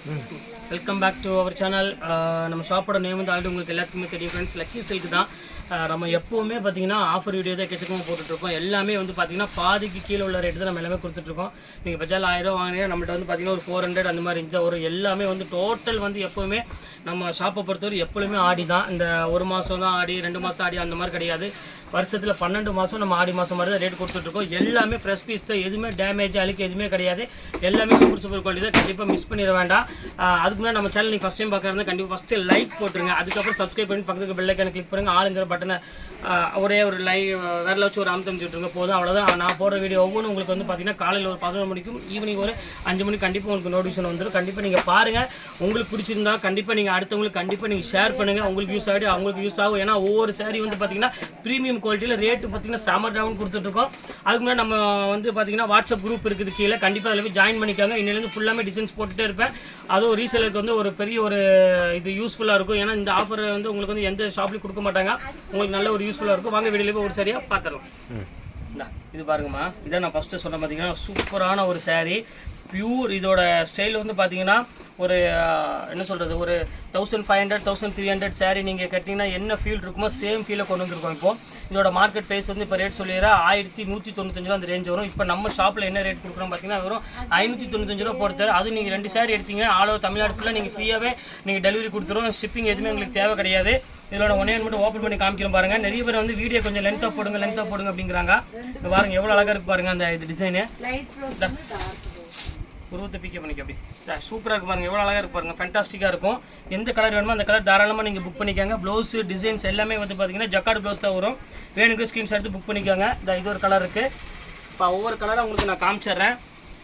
Welcome back to our channel. நம்ம ஷாப்போட name வந்து ஆல்ரெடி உங்களுக்கு எல்லாத்துக்குமே தெரியும் ஃப்ரெண்ட்ஸ், லக்கி சில்க் தான். நம்ம எப்போவுமே பார்த்தீங்கன்னா ஆஃபர் வீடியோ தான் எக்கச்சக்கமாக போட்டுட்ருக்கோம். எல்லாமே வந்து பார்த்தீங்கன்னா பாதிக்கு கீழே உள்ள ரேட்டு தான் நம்ம எல்லாமே கொடுத்துட்ருக்கோம். நீங்கள் பஜாரில் 1000 வாங்கினீங்கன்னா நம்மள்ட்ட வந்து பார்த்தீங்கன்னா ஒரு 400 அந்த மாதிரி இருந்துச்சு. ஒரு எல்லாமே வந்து டோட்டல் வந்து எப்போவுமே நம்ம ஷாப்பை பொறுத்தவரை எப்பொழுதுமே ஆடி தான். இந்த ஒரு மாதம் தான் ஆடி, 2 மாதம் ஆடி அந்த மாதிரி கிடையாது. வருஷத்தில் 12 மாதம் நம்ம ஆடி மாதம் மாதிரி தான் ரேட் கொடுத்துட்ருக்கோம். எல்லாமே ஃப்ரெஷ் பீஸ் தான், எதுவுமே டேமேஜ் அழுக்கு எதுவுமே கிடையாது. எல்லாமே சூப்பர் குவாலிட்டி தான், கண்டிப்பாக மிஸ் பண்ணிட வேண்டாம். அதுக்கு முன்னாடி நம்ம சேனல் நீங்கள் ஃபஸ்ட் டைம் பார்க்குறது கண்டிப்பாக ஃபஸ்ட்டு லைக் போட்டுருங்க. அதுக்கப்புறம் சப்ஸ்கிரைப் பண்ணி பக்கத்துக்கு பெல் ஐக்கானை கிளிக் பண்ணுங்கள். ஆளுங்கிற பட்டனை ஒரே ஒரு வேற வச்சு ஒரு அமுத்தம் விட்டுருங்க போதும், அவ்வளோதான். நான் போடுற வீடியோ ஒவ்வொன்றும் உங்களுக்கு வந்து பார்த்தீங்கன்னா காலையில் ஒரு 11 மணிக்கும் ஈவினிங் ஒரு 5 மணிக்கு கண்டிப்பாக உங்களுக்கு நோட்டிஃபிகேஷன் வந்துடும். கண்டிப்பாக நீங்கள் பாருங்கள். உங்களுக்கு பிடிச்சிருந்தா கண்டிப்பாக நீங்கள் அடுத்தவங்களுக்கு கண்டிப்பாக நீங்கள் ஷேர் பண்ணுங்கள். உங்களுக்கு யூஸ் ஆகிடும், அவங்களுக்கு யூஸ் ஆகும். ஏன்னா ஒவ்வொரு சாரீ வந்து பார்த்தீங்கன்னா ப்ரீமியம் குவாலிட்டியில் ரேட்டு பார்த்தீங்கன்னா சம்மர் டவுன் கொடுத்துட்ருக்கோம். அதுக்கு முன்னாடி நம்ம வந்து பார்த்தீங்கன்னா வாட்ஸ்அப் குரூப் இருக்குது கீழே, கண்டிப்பாக அதில் போய் ஜாயின் பண்ணிக்காங்க. இன்னிலேருந்து ஃபுல்லாமே டிசைன்ஸ் போட்டுகிட்டே இருப்பேன். அதுவும் ரீசேலருக்கு வந்து ஒரு பெரிய ஒரு இது யூஸ்ஃபுல்லாக இருக்கும். ஏன்னா இந்த ஆஃபர் வந்து உங்களுக்கு வந்து எந்த ஷாப்லையும் கொடுக்க மாட்டாங்க. உங்களுக்கு நல்ல ஒரு யூஸ்ஃபுல்லாக இருக்கும். வாங்க வீடியோவில் போய் ஒரு சரியாக பார்த்துடலாம். இது பாருங்கம்மா, இதான் நான் ஃபஸ்ட்டு சொன்ன பார்த்தீங்கன்னா சூப்பரான ஒரு சாரீ, பியூர். இதோட ஸ்டைல் வந்து பார்த்தீங்கன்னா ஒரு என்ன சொல்கிறது, ஒரு 1500 1300 சாரீ நீங்கள் கட்டிங்கன்னா என்ன ஃபீல் இருக்குமோ சேம் ஃபீலை கொண்டு வந்துருக்கோம். இப்போ இதோட மார்க்கெட் ப்ரைஸ் வந்து இப்போ ரேட் சொல்லிடுறா 1195 ரூபா அந்த ரேஞ்ச் வரும். இப்போ நம்ம ஷாப்பில் என்ன ரேட் கொடுக்குறோம் பார்த்தீங்கன்னா வெறும் 595 ரூபா போடுறாரு. அது நீங்கள் 2 சாரீ எடுத்தீங்க ஆல் ஓவர் தமிழ்நாடு ஃபுல்லாக நீங்கள் ஃப்ரீயாகவே நீங்கள் டெலிவரி கொடுத்துரும். ஷிப்பிங் எதுவுமே உங்களுக்கு தேவை கிடையாது. இதோட ஒன்னே மட்டும் ஓப்பன் பண்ணி காமிக்கிறோம் பாருங்கள். நிறைய பேர் வந்து வீடியோ கொஞ்சம் லென்த்தாக போடுங்க அப்படிங்கிறாங்க. இப்போ பாருங்கள் எவ்வளோ அழகாக இருக்கு பாருங்கள் அந்த இது டிசைனு. உருவத்தை பிக்கே பண்ணிக்க அப்படி சூப்பராக இருக்கு பாருங்கள், எவ்வளோ அழகாக இருக்கு பாருங்கள், ஃபேண்டாஸ்டிக்காக இருக்கும். எந்த கலர் வேணுமோ அந்த கலர் தாராளமாக நீங்கள் புக் பண்ணிக்கோங்க. ப்ளவுஸு டிசைன்ஸ் எல்லாமே வந்து பார்த்தீங்கன்னா ஜக்கார்டு ப்ளவுஸ் தான் வரும். வேணுங்கிற ஸ்க்ரீன்ஷாட் எடுத்து புக் பண்ணிக்கோங்க. இது ஒரு கலர் இருக்குது. இப்போ ஒவ்வொரு கலராக உங்களுக்கு நான் காமிச்சிட்றேன்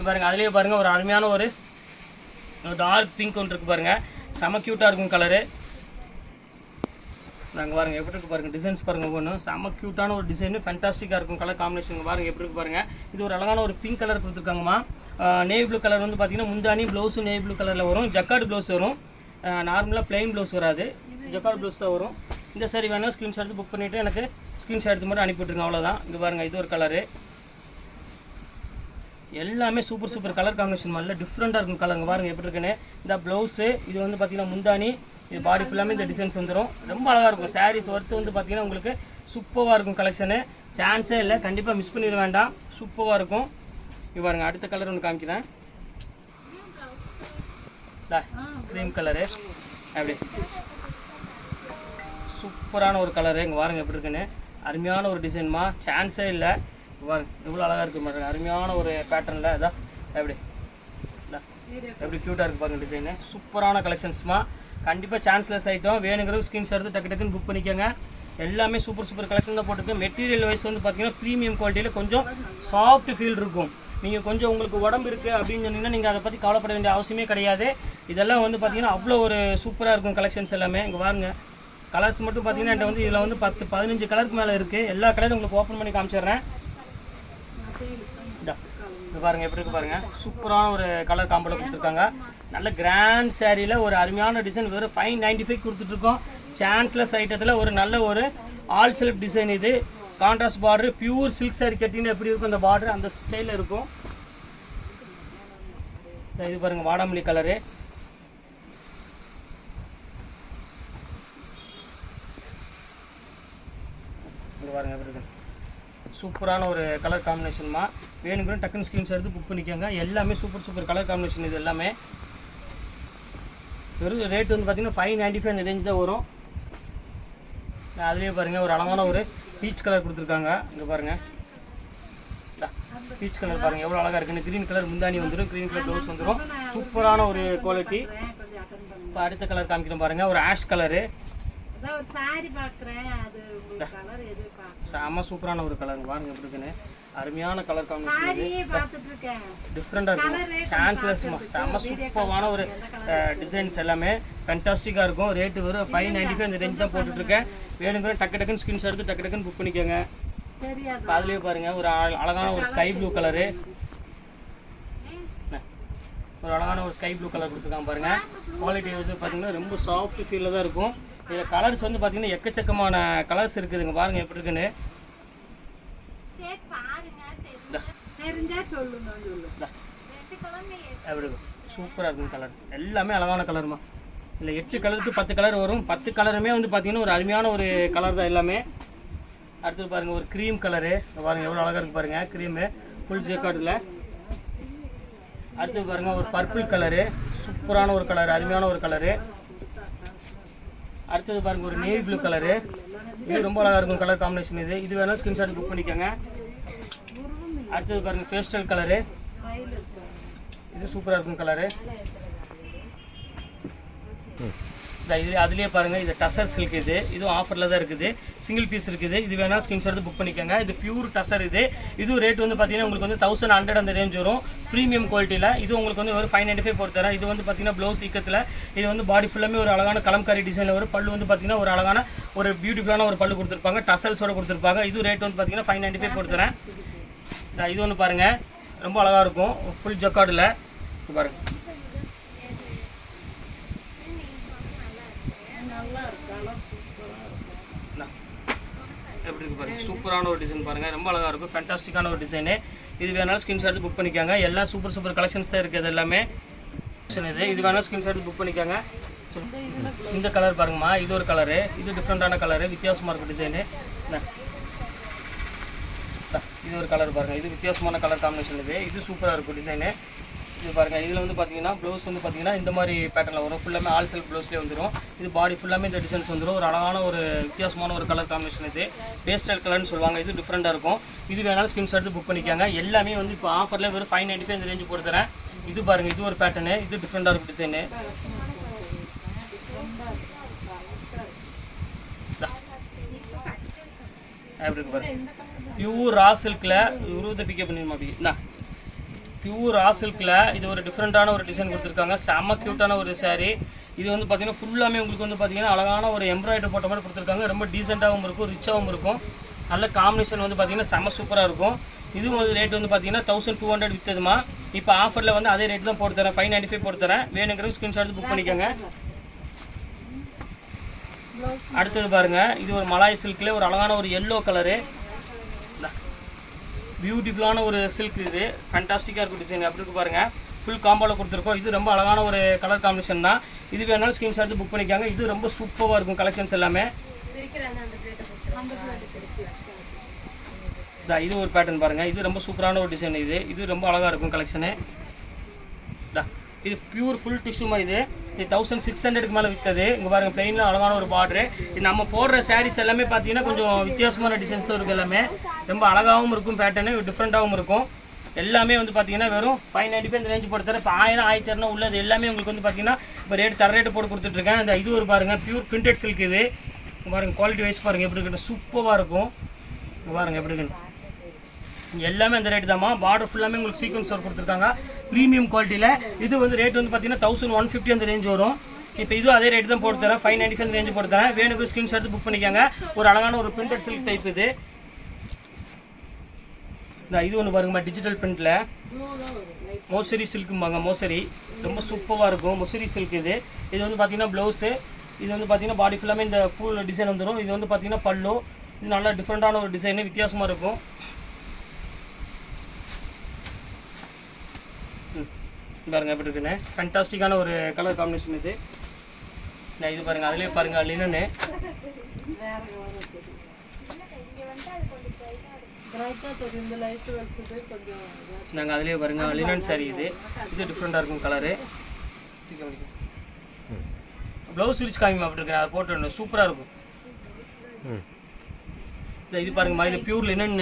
பாருங்கள். அதிலே பாருங்கள் ஒரு அருமையான ஒரு டார்க் பிங்க் ஒன்று இருக்குது பாருங்கள், செம க்யூட்டாக இருக்கும் கலரு. நாங்கள் பாருங்கள் எப்படி இருக்குது பாருங்கள், டிசைன்ஸ் பாருங்கள் ஒவ்வொன்றும் செம க்யூட்டான ஒரு டிசைனு, ஃபேண்டாஸ்டிக்காக இருக்கும் கலர் காம்பினேஷன். பாருங்கள் எப்படி இருக்குது பாருங்கள். இது ஒரு அழகான ஒரு பிங்க் கலர் கொடுத்துருக்காங்கம்மா. நேவி ப்ளூ கலர் வந்து பார்த்தீங்கன்னா முந்தானி ப்ளவுஸும் நேவி ப்ளூ கலரில் வரும். ஜக்கார்டு ப்ளவுஸ் வரும், நார்மலாக பிளெயின் ப்ளவுஸ் வராது, ஜக்கார்டு ப்ளவுஸ் தான் வரும். இந்த சாரி வேணால் ஸ்க்ரீன்ஷாட் எடுத்து புக் பண்ணிவிட்டு எனக்கு ஸ்க்ரீன்ஷாட் எடுத்து மட்டும் அனுப்பிவிட்ருங்க, அவ்வளோதான். இது பாருங்கள் இது ஒரு கலரு. எல்லாமே சூப்பர் கலர் காம்பினேஷன் மாதிரில டிஃப்ரெண்ட்டாக இருக்கும் கலருங்க. பாருங்கள் எப்படி இருக்குன்னு. இந்த ப்ளவுஸு இது வந்து பார்த்தீங்கன்னா முந்தானி, இது பாடி ஃபுல்லாமே இந்த டிசைன்ஸ் வந்துடும். ரொம்ப அழகாக இருக்கும். சாரீஸ் ஒர்த்து வந்து பார்த்தீங்கன்னா உங்களுக்கு சூப்பராக இருக்கும் கலெக்ஷனு. சான்ஸே இல்லை, கண்டிப்பாக மிஸ் பண்ணிட வேண்டாம், சூப்பராக இருக்கும். இது பாருங்க அடுத்த கலர் ஒன்று காமிக்கிறேன், க்ரீம் கலரு. அப்படி சூப்பரான ஒரு கலரு. இங்கே பாருங்கள் எப்படி இருக்குன்னு, அருமையான ஒரு டிசைன்மா, சான்ஸே இல்லை. பாருங்க எவ்வளோ அழகாக இருக்குது பாருங்க, அருமையான ஒரு பேட்டர்னில். இதான் எப்படி க்யூட்டாக இருக்குது பாருங்கள் டிசைனு. சூப்பரான கலெக்ஷன்ஸ்மா, கண்டிப்பாக சான்ஸ்லெஸ் ஐட்டம். வேணுங்கிற ஸ்க்ரீன்ஷாட் எடுத்து டக்குன்னு புக் பண்ணிக்கோங்க. எல்லாமே சூப்பர் கலெக்ஷன் தான் போட்டுருக்கு. மெட்டீரியல் வைஸ் வந்து பார்த்தீங்கன்னா ப்ரீமியம் குவாலிட்டியில் கொஞ்சம் சாஃப்ட் ஃபீல் இருக்கும். நீங்கள் கொஞ்சம் உங்களுக்கு உடம்பு இருக்குது அப்படின்னு சொன்னீங்கன்னா நீங்கள் அதை பற்றி கவலைப்பட வேண்டிய அவசியமே கிடையாது. இதெல்லாம் வந்து பார்த்தீங்கன்னா அவ்வளோ ஒரு சூப்பராக இருக்கும் கலெக்ஷன்ஸ் எல்லாமே. இங்கே பாருங்கள் கலர்ஸ் மட்டும் பார்த்தீங்கன்னா என்கிட்ட வந்து இதில் வந்து 10-15 கலருக்கு மேலே இருக்குது. எல்லா கலரும் உங்களுக்கு ஓப்பன் பண்ணி காமிச்சிடுறேன். இது பாருங்கள் எப்படி இருக்குது பாருங்கள், சூப்பரான ஒரு கலர் காம்போவில் கொடுத்துருக்காங்க. நல்ல கிராண்ட் சாரியில் ஒரு அருமையான டிசைன் வெறும் 595 கொடுத்துட்ருக்கோம். சான்ஸ்லெஸ் ஐட்டத்தில் ஒரு நல்ல ஒரு ஆல் செல்ஃப் டிசைன். இது contrast border, pure silk sorry கட்டின்னு எப்படி இருக்கும் அந்த பார்டர் அந்த ஸ்டைலில் இருக்கும். இது பாருங்கள் வாடாமல்லி கலரு. இது பாருங்கள் எப்படி இருக்கு, சூப்பரான ஒரு கலர் காம்பினேஷன்மா. வேணுங்கிற டக்குன்னு ஸ்க்ரீன்ஷாட் எடுத்து புக் பண்ணிக்கோங்க. எல்லாமே சூப்பர் கலர் காம்பினேஷன். இது எல்லாமே வெறும் ரேட் வந்து பார்த்தீங்கன்னா 595 அந்த ரேஞ்ச் தான் வரும். அதுலேயே பாருங்கள் ஒரு அழகான ஒரு பீச் கலர் கொடுத்துருக்காங்க. இங்கே பாருங்கள் பீச் கலர் பாருங்கள் எவ்வளோ அழகாக இருக்குன்னு. க்ரீன் கலர் முந்தானி வந்துடும், க்ரீன் கலர் ப்ளவுஸ் வந்துடும். சூப்பரான ஒரு குவாலிட்டி. இப்போ அடுத்த கலர் காமிக்கிறோம் பாருங்கள், ஒரு ஆஷ் கலரு. செம்ம சூப்பரான ஒரு கலர் பாருங்க எப்படி இருக்குன்னு. அருமையான கலர் காம்பினேஷன், டிஃப்ரெண்டாக இருக்கும். சான்ஸ்லெஸ் செம்ம சூப்பரான ஒரு டிசைன்ஸ் எல்லாமே ஃபேண்டாஸ்டிக்காக இருக்கும். ரேட்டு வெறும் 595 இந்த ரேஞ்ச் தான் போட்டுட்ருக்கேன். வேணுங்கிற டக்குன்னு ஸ்க்ரீன்ஷாட் எடுத்து டக்குன்னு புக் பண்ணிக்கோங்க. இப்போ அதுலேயே பாருங்கள் ஒரு அழகான ஒரு ஸ்கை ப்ளூ கலரு, ஒரு அழகான ஒரு ஸ்கை ப்ளூ கலர் கொடுத்துருக்காங்க பாருங்கள். குவாலிட்டி வைஸ் பார்த்தீங்கன்னா ரொம்ப சாஃப்ட் ஃபீலில் தான் இருக்கும். இதில் கலர்ஸ் வந்து பார்த்தீங்கன்னா எக்கச்சக்கமான கலர்ஸ் இருக்குதுங்க. பாருங்கள் எப்படி இருக்குன்னு. எப்படி சூப்பராக இருக்கும் கலர், எல்லாமே அழகான கலருமா. இல்லை 8 கலருக்கு 10 கலர் வரும். 10 கலருமே வந்து பார்த்திங்கன்னா ஒரு அருமையான ஒரு கலர் தான் எல்லாமே. அடுத்தது பாருங்கள் ஒரு க்ரீம் கலரு, பாருங்கள் எவ்வளோ அழகாக இருக்குது பாருங்கள், க்ரீமு ஃபுல் ஜேக்கார்டில். அடுத்தது பாருங்கள் ஒரு பர்பிள் கலரு, சூப்பரான ஒரு கலர், அருமையான ஒரு கலரு. அடுத்தது பாருங்கள் ஒரு நேவி ப்ளூ கலரு, இது ரொம்ப அழகாக இருக்கும் கலர் காம்பினேஷன். இது வேணால் ஸ்க்ரீன்ஷாட் புக் பண்ணிக்கோங்க. அடுத்தது பாருங்கள் பேஸ்டல் கலரு, இது சூப்பராக இருக்கும் கலரு. இது அதுலேயே பாருங்கள், இது டசர் சில்க், இதுவும் ஆஃபரில் தான் இருக்குது, சிங்கிள் பீஸ் இருக்குது. இது வேணால் ஸ்க்ரீன்ஷாட் புக் பண்ணிக்கோங்க. இது பியூர் டசர். இது ரேட் வந்து பார்த்தீங்கன்னா உங்களுக்கு வந்து 1100 அந்த ரேஞ்ச் வரும், ப்ரீமியம் குவாலிட்டியில். இது உங்களுக்கு வந்து ஒரு 595 போட்டு தரேன். இது வந்து பார்த்தீங்கன்னா ப்ளவுஸ் ஈக்கத்தில், இது வந்து பாடி ஃபுல்லாமே ஒரு அழகான கலம்காரி டிசைனில் வரும். பல்லு வந்து பார்த்தீங்கன்னா ஒரு அழகான ஒரு பியூட்டிஃபுல்லான ஒரு பல்லு கொடுத்துருப்பாங்க, டசல்ஸோட கொடுத்துருப்பாங்க. இது ரேட் வந்து பார்த்தீங்கன்னா 595 போட்டு தரேன். இது ஒன்று பாருங்கள், ரொம்ப அழகாக இருக்கும், ஃபுல் ஜக்கார்டில் பாருங்கள். எப்படி இருக்குது பாருங்கள், சூப்பரான ஒரு டிசைன் பாருங்கள், ரொம்ப அழகாக இருக்கும், ஃபேண்டாஸ்டிக்கான ஒரு டிசைனு. இது வேணாலும் ஸ்க்ரீன்ஷாட் புக் பண்ணிக்கோங்க. எல்லாம் சூப்பர் கலெக்ஷன்ஸ் தான் இருக்குது எல்லாமே. இது வேணாலும் ஸ்க்ரீன்ஷாட் புக் பண்ணிக்கோங்க. இந்த கலர் பாருங்கம்மா, இது ஒரு கலரு, இது டிஃப்ரெண்ட்டான கலரு, வித்தியாசமாக இருக்கும் டிசைனு. இது ஒரு கலர் பாருங்கள், இது வித்தியாசமான கலர் காம்பினேஷன். இது சூப்பராக இருக்கும் டிசைனு. இது பாருங்கள், இதில் வந்து பார்த்தீங்கன்னா ப்ளவுஸ் வந்து பார்த்தீங்கன்னா இந்த மாதிரி பேட்டர்னில் வரும், ஃபுல்லாமே ஆல் செல்ஃப் ப்ளவுஸ்லேயே வந்துடும். இது பாடி ஃபுல்லாமே இந்த டிசைன்ஸ் வந்துடும். ஒரு அழகான ஒரு வித்தியாசமான ஒரு கலர் காம்பினேஷன். இது பேஸ்டல் கலர்னு சொல்லுவாங்க, இது டிஃப்ரெண்ட்டாக இருக்கும். இது வேணாலும் ஸ்க்ரீன்ஷாட் எடுத்து புக் பண்ணிக்காங்க. எல்லாமே வந்து இப்போ ஆஃபரில் வெறும் 595 இந்த ரேஞ்சு போட்டு தரேன். இது பாருங்கள், இது ஒரு பேட்டர்னு, இது டிஃப்ரெண்ட்டாக இருக்கும் டிசைனு. எப்படி இருக்கு பாருங்கள், பியூர் ரா சில்கில் 20 பிக்கப் பண்ணிடுமா. பியூர் ரா சில்கில் இது ஒரு டிஃப்ரெண்ட்டான ஒரு டிசைன் கொடுத்துருக்காங்க, செம்ம க்யூட்டான ஒரு சாரீ. இது வந்து பார்த்திங்கன்னா ஃபுல்லாமே உங்களுக்கு வந்து பார்த்திங்கன்னா அழகான ஒரு எம்ப்ராய்டரி போட்ட மாதிரி கொடுத்துருக்காங்க. ரொம்ப டீசெண்டாகவும் இருக்கும், ரிச்சாகவும் இருக்கும். நல்ல காம்பினேஷன் வந்து பார்த்திங்கன்னா செம்ம சூப்பராக இருக்கும். இதுவும் வந்து ரேட் வந்து பார்த்திங்கன்னா 1200 விற்றுதுமா. இப்போ ஆஃபரில் வந்து அதே ரேட் தான் போட்டு தரேன், 595 போட்டு தரேன். வேணுங்கிற ஸ்க்ரீன்ஷாட் புக் பண்ணிக்கோங்க. அடுத்தது பாருங்கள், இது ஒரு மலாய் சில்கில் ஒரு அழகான ஒரு எல்லோ கலரு, பியூட்டிஃபுல்லான ஒரு சில்க். இது ஃபேண்டாஸ்டிக்காக இருக்கும் டிசைன். அப்படி இருக்கு பாருங்கள், ஃபுல் காம்போவில் கொடுத்துருக்கோம். இது ரொம்ப அழகான ஒரு கலர் காம்பினேஷன் தான். இது வேணாலும் ஸ்க்ரீன்ஷாட் புக் பண்ணிக்காங்க. இது ரொம்ப சூப்பராக இருக்கும் கலெக்ஷன்ஸ் எல்லாமே. இது ஒரு பேட்டர்ன் பாருங்கள், இது ரொம்ப சூப்பரான ஒரு டிசைன். இது ரொம்ப அழகாக இருக்கும் கலெக்ஷனு. இது பியூர் ஃபுல் டிஷ்யூமா. இது 1600க்கு மேலே விற்றது. இங்கே பாருங்கள், பிளெயினில் அழகான ஒரு பார்டரு. இது நம்ம போடுற சாரீஸ் எல்லாமே பார்த்தீங்கன்னா கொஞ்சம் வித்தியாசமான டிசைன்ஸ் தான் இருக்குது. எல்லாமே ரொம்ப அழகாகவும் இருக்கும், பேட்டர்னு டிஃப்ரெண்ட்டாகவும் இருக்கும். எல்லாமே வந்து பார்த்தீங்கன்னா வெறும் 595 இந்த ரேஞ்சு போட்டு தரேன். இப்போ 1000 1200 உள்ளது எல்லாமே உங்களுக்கு வந்து பார்த்தீங்கன்னா இப்போ ரேட்டு போட்டு கொடுத்துட்ருக்கேன். இந்த இது ஒரு பாருங்கள், பியூர் பிரிண்டட் சில்க். இது பாருங்கள், குவாலிட்டி வைஸ் பாருங்கள் எப்படி இருக்குன்னு, சூப்பராக இருக்கும். இங்கே பாருங்கள் எப்படி இருக்குன்னு, எல்லாமே அந்த ரேட்டு தான்மா. பார்டர் ஃபுல்லாமே உங்களுக்கு சீக்வன்ஸ் ஒர்க் கொடுத்துருக்காங்க, ப்ரீமியம் குவாலிட்டியில். இது வந்து ரேட் வந்து பார்த்தீங்கன்னா 1150 அந்த ரேஞ்ச் வரும். இப்போ இதுவும் அதே ரேட்டு தான் போட்டு தரேன், 595 அந்த ரேஞ்சு போட்டு தரேன். வேணுக்கு ஸ்க்ரீன்ஷாட் புக் பண்ணிக்காங்க. ஒரு அழகான ஒரு பிரிண்டட் சில்க் டைப். இது ஒன்று பாருங்கம்மா, டிஜிட்டல் பிரிண்டில் மோசரி சில்க்கும்பாங்க, மோசரி ரொம்ப சூப்பராக இருக்கும். மொசரி சில்க். இது வந்து பார்த்தீங்கன்னா ப்ளவுஸு. இது வந்து பார்த்தீங்கன்னா பாடி ஃபுல்லாமே இந்த பூ டிசைன் வந்துடும். இது வந்து பார்த்தீங்கன்னா பல்லு. இது நல்லா டிஃப்ரெண்ட்டான ஒரு டிசைனு, வித்தியாசமாக இருக்கும். பாருங்கள் எப்படி இருக்குன்னு, ஃபேண்டாஸ்டிக்கான ஒரு கலர் காம்பினேஷன். இது பாருங்கள், அதிலே பாருங்கள் லினனு. நாங்கள் அதிலே பாருங்கள் லினன் சாரி. இது டிஃப்ரெண்ட்டாக இருக்கும் கலரு. ப்ளவுஸ் விரிச்சு காமிமா அப்படி இருக்கு, அதை போட்டு சூப்பராக இருக்கும். இது பாருங்கம்மா, இது பியூர் லினன்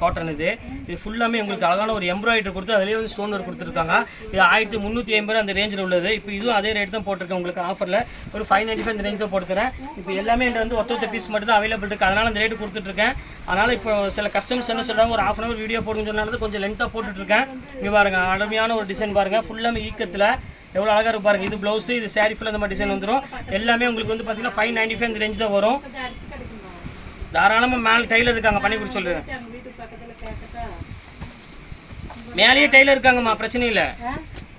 காட்டன். இது ஃபுல்லாமே உங்களுக்கு அழகான ஒரு எம்ப்ராய்டரி கொடுத்து அதிலே வந்து ஸ்டோன் ஒர்க் கொடுத்துருக்காங்க. இது 1350 அந்த ரேஞ்சில் உள்ளது. இப்போ இதுவும் அதே ரேட் தான் போட்டிருக்கேன் உங்களுக்கு ஆஃபரில். ஒரு 595 அந்த ரேஞ்ச் தான் போட்டுக்கிறேன். இப்போ எல்லாமே என்கிட்ட வந்து ஒத்த பீஸ் மட்டும் தான் அவைலபிள் இருக்குது, அதனால் அந்த ரேட்டு கொடுத்துட்ருக்கேன். அதனால் இப்போ சில கஸ்டமர்ஸ் என்ன சொல்கிறாங்க, ஒரு ½ வீடியோ போடுன்னு சொன்னாலும் கொஞ்சம் லென்த்தாக போட்டுட்ருக்கேன். இங்கே பாருங்கள், அருமையான ஒரு டிசைன் பாருங்கள், ஃபுல்லாமே ஈக்கத்தில் எவ்வளோ அழகாக இருக்கும் பாருங்கள். இது ப்ளவுஸு, இது சாரீ ஃபுல்லாக இந்த மாதிரி டிசைன் வந்துடும். எல்லாமே உங்களுக்கு வந்து பார்த்தீங்கன்னா 595 இந்த ரேஞ்ச் தான் வரும். தாராளமாக மேலே டெய்லர் இருக்காங்க, பண்ணி கொடுத்து சொல்லுறேன். மேலேயே டெய்லர் இருக்காங்கம்மா, பிரச்சனை இல்லை.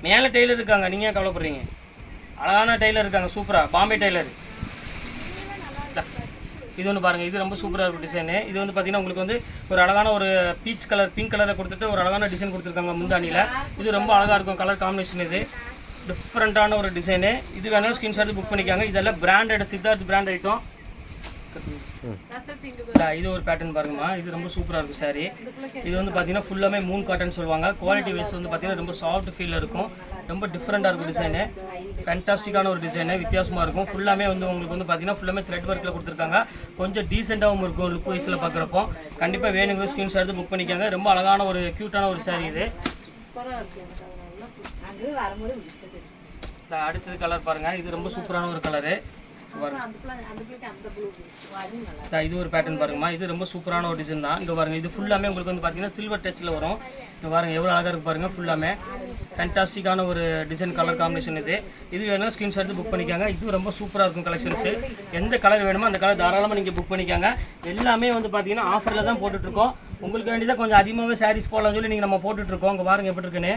மேலே டெய்லர் இருக்காங்க, நீங்கள் ஏன் கவலைப்படுறீங்க? அழகான டெய்லர் இருக்காங்க, சூப்பராக, பாம்பே டெய்லர். இது ஒன்று பாருங்கள், இது ரொம்ப சூப்பராக இருக்கும் டிசைனு. இது வந்து பார்த்தீங்கன்னா உங்களுக்கு வந்து ஒரு அழகான ஒரு பீச் கலர், பிங்க் கலரை கொடுத்துட்டு ஒரு அழகான டிசைன் கொடுத்துருக்காங்க முந்தானியில். இது ரொம்ப அழகாக இருக்கும் கலர் காம்பினேஷன். டிஃப்ரெண்ட்டான ஒரு டிசைனு. இது வேணாலும் ஸ்கிரீன்ஷாட் புக் பண்ணிக்காங்க. இதெல்லாம் பிராண்டட் சித்தார்த் பிராண்ட் ஐட்டம். இது ஒரு பேட்டர்ன் பாருங்கம்மா, இது ரொம்ப சூப்பராக இருக்கும் சாரி. இது வந்து பார்த்தீங்கன்னா ஃபுல்லாமே மூன் காட்டன் சொல்லுவாங்க. குவாலிட்டி வைஸ் வந்து பார்த்தீங்கன்னா ரொம்ப சாஃப்ட் ஃபீல் இருக்கும். ரொம்ப டிஃப்ரெண்ட்டாக இருக்கும் டிசைனு. ஃபேண்டாஸ்டிக்கான ஒரு டிசைனு, வித்தியாசமாக இருக்கும். ஃபுல்லாமே வந்து உங்களுக்கு வந்து பார்த்தீங்கன்னா ஃபுல்லாமே த்ரெட் ஒர்க்கில் கொடுத்துருக்காங்க. கொஞ்சம் டீசெண்டாகவும் இருக்கும் லுக் வைஸில் பார்க்குறப்போ. கண்டிப்பாக வேணுங்கிற ஸ்கிரீன்ஷாட் எடுத்து புக் பண்ணிக்காங்க. ரொம்ப அழகான ஒரு க்யூட்டான ஒரு சாரி இது. அடுத்தது கலர் பாருங்கள், இது ரொம்ப சூப்பரான ஒரு கலரு. இது ஒரு பேட்டர்ன் பாருங்கம்மா, இது ரொம்ப சூப்பரான ஒரு டிசைன் தான். இங்கே பாருங்கள், இது ஃபுல்லாமே உங்களுக்கு வந்து பார்த்தீங்கன்னா சில்வர் டச்சில் வரும். இங்கே பாருங்கள் எவ்வளோ அழகாக இருக்குது பாருங்கள். ஃபுல்லாமே ஃபேண்டாஸ்டிக்கான ஒரு டிசைன் கலர் காம்பினேஷன் இது. இது வேணும் ஸ்க்ரீன்ஷாட் எடுத்து புக் பண்ணிக்காங்க. இது ரொம்ப சூப்பராக இருக்கும் கலெக்ஷன்ஸு. எந்த கலர் வேணுமோ அந்த கலர் தாராளமாக நீங்கள் புக் பண்ணிக்காங்க. எல்லாமே வந்து பார்த்தீங்கன்னா ஆஃபரில் தான் போட்டுட்ருக்கோம். உங்களுக்கு வேண்டியதான் கொஞ்சம் அதிகமாகவே சாரீஸ் போடலாம்னு சொல்லி நீங்கள் நம்ம போட்டுட்ருக்கோம். இங்கே பாருங்கள் எப்படி இருக்குன்னு.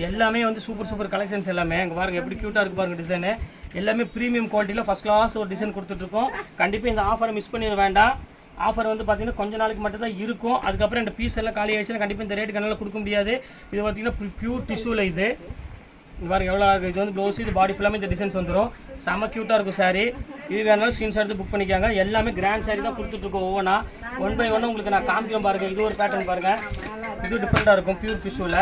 எல்லாமே வந்து சூப்பர் கலெக்ஷன்ஸ் எல்லாமே. இங்கே பாருங்கள் எப்படி க்யூட்டாக இருக்குது பாருங்கள் டிசைனு. எல்லாமே ப்ரீமியம் குவாலிட்டியில் ஃபஸ்ட் கிளாஸ் ஒரு டிசைன் கொடுத்துட்ருக்கோம். கண்டிப்பாக இந்த ஆஃபரை மிஸ் பண்ணிட வேண்டாம். ஆஃபர் வந்து பார்த்தீங்கன்னா கொஞ்ச நாளைக்கு மட்டும் தான் இருக்கும். அதுக்கப்புறம் இந்த பீஸ் எல்லாம் காலி ஆகிடுச்சுன்னா கண்டிப்பாக இந்த ரேட்டுக்கு என்னால் கொடுக்க முடியாது. இது பார்த்தீங்கன்னா பியூர் டிஷ்யூவில் இது. இது பாருங்கள் எவ்வளோ இருக்குது. இது வந்து ப்ளவுஸ், இது பாடி ஃபுல்லாமே இந்த டிசைன்ஸ் வந்துடும். செம்ம க்யூட்டாக இருக்கும் சாரி. இது வேணாலும் ஸ்க்ரீன்ஷாட் எடுத்து புக் பண்ணிக்காங்க. எல்லாமே கிராண்ட் சாரி தான் கொடுத்துட்ருக்கோம். ஒவ்வொன்றா 1 by 1 உங்களுக்கு நான் காமிக்கிறேன் பாருங்கள். இது ஒரு பேட்டர்ன் பாருங்கள், இது டிஃப்ரெண்ட்டாக இருக்கும் பியூர் டிஷ்யூவில்.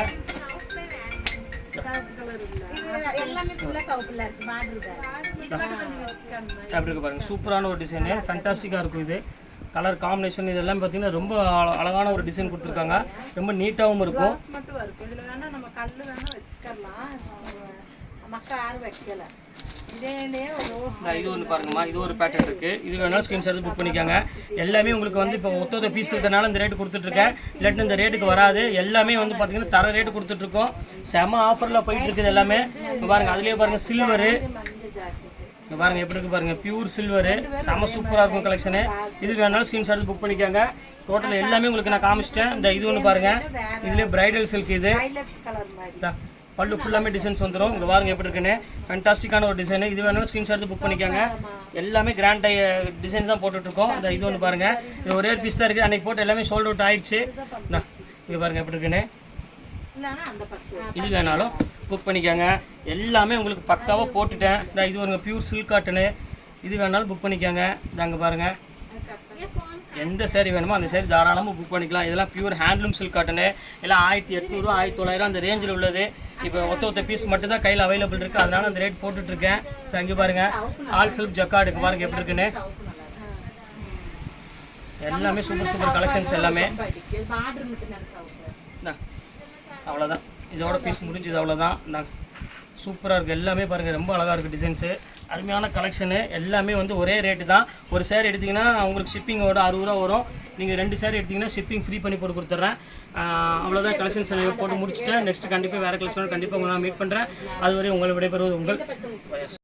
அப்படி இருக்கு பாருங்கள், சூப்பரான ஒரு டிசைனு, ஃபேண்டாஸ்டிக்காக இருக்கும். இது கலர் காம்பினேஷன் இதெல்லாம் பார்த்தீங்கன்னா ரொம்ப அழகான ஒரு டிசைன் கொடுத்துருக்காங்க. ரொம்ப நீட்டாகவும் இருக்கும். இது ஒன்று பாருங்கம்மா, இது ஒரு பேட்டர்ன் இருக்குது. இது வேணாலும் ஸ்க்ரீன்ஷாட் புக் பண்ணிக்காங்க. எல்லாமே உங்களுக்கு வந்து இப்போ ஒத்த பீஸ் இருக்கிறனால இந்த ரேட்டு கொடுத்துட்ருக்கேன். இல்லாட்டி இந்த ரேட்டுக்கு வராது. எல்லாமே வந்து பார்த்தீங்கன்னா தர ரேட்டு கொடுத்துட்ருக்கோம். செம ஆஃபரில் போயிட்டு இருக்குது எல்லாமே. இப்போ பாருங்கள், அதுலேயே பாருங்கள் சில்வரு. இங்கே பாருங்கள் எப்படி இருக்குது பாருங்கள், பியூர் சில்வரு. செம சூப்பராக இருக்கும் கலெக்ஷனு. இது வேணாலும் ஸ்க்ரீன்ஷாட் புக் பண்ணிக்காங்க. டோட்டல் எல்லாமே உங்களுக்கு நான் காமிச்சிட்டேன். இந்த இது ஒன்று பாருங்கள், இதுலேயே பிரைடல் சில்க். இது பல்லு ஃபுல்லாமே டிசைன்ஸ் வந்துடும். இங்கே பாருங்க எப்படி இருக்குன்னு. ஃபேண்டாஸ்டிக்கான ஒரு டிசைனு. இது வேணாலும் ஸ்க்ரீன்ஷாட் புக் பண்ணிக்காங்க. எல்லாமே கிராண்ட் டிசைன்ஸ் தான் போட்டுட்ருக்கோம். இந்த இது ஒன்று பாருங்கள், இது ஒரே பீஸ் தான் இருக்குது. அன்றைக்கி போட்டு எல்லாமே சோல்ட் அவுட் ஆகிடுச்சு. இங்கே பாருங்கள் எப்படி இருக்குன்னு. இது வேணாலும் புக் பண்ணிக்காங்க. எல்லாமே உங்களுக்கு பக்காவாக போட்டுட்டேன். இந்த இது ஒரு பியூர் சில்க் காட்டனு. இது வேணாலும் புக் பண்ணிக்காங்க. இதாங்க பாருங்கள், எந்த சேரீ வேணுமோ அந்த சேரீ தாராளமாக புக் பண்ணிக்கலாம். இதெல்லாம் பியூர் ஹேண்ட்லூம் சில்க் காட்டனு. எல்லாம் 1800 1900 அந்த ரேஞ்சில் உள்ளது. இப்போ ஒத்த பீஸ் மட்டும் தான் கையில் அவைலபிள் இருக்குது. அதனால் அந்த ரேட் போட்டுட்ருக்கேன். இப்போ அங்கே பாருங்கள், ஆல் செல்ஃப் ஜக்கார்டுக்கு பாருங்கள் எப்படி இருக்குன்னு. எல்லாமே சூப்பர் கலெக்ஷன்ஸ் எல்லாமே. அவ்வளோதான், இதோட பீஸ் முடிஞ்சது. அவ்வளோதான். நான் சூப்பராக இருக்குது எல்லாமே பாருங்கள், ரொம்ப அழகாக இருக்குது டிசைன்ஸு. அருமையான கலெக்ஷனு. எல்லாமே வந்து ஒரே ரேட்டு தான். ஒரு சேரீ எடுத்திங்கன்னா உங்களுக்கு ஷிப்பிங்கோட 60 ரூபா வரும். நீங்கள் 2 சேரீ எடுத்திங்கன்னா ஷிப்பிங் ஃப்ரீ பண்ணி போட்டு கொடுத்துட்றேன். அவ்வளோதான் கலெக்ஷன்ஸ் போட்டு முடிச்சுட்டேன். நெக்ஸ்ட்டு கண்டிப்பாக வேறு கலெக்ஷனோட கண்டிப்பாக உங்களை நான் மீட் பண்ணுறேன். அதுவரை உங்களை விடைபெறுவது உங்கள்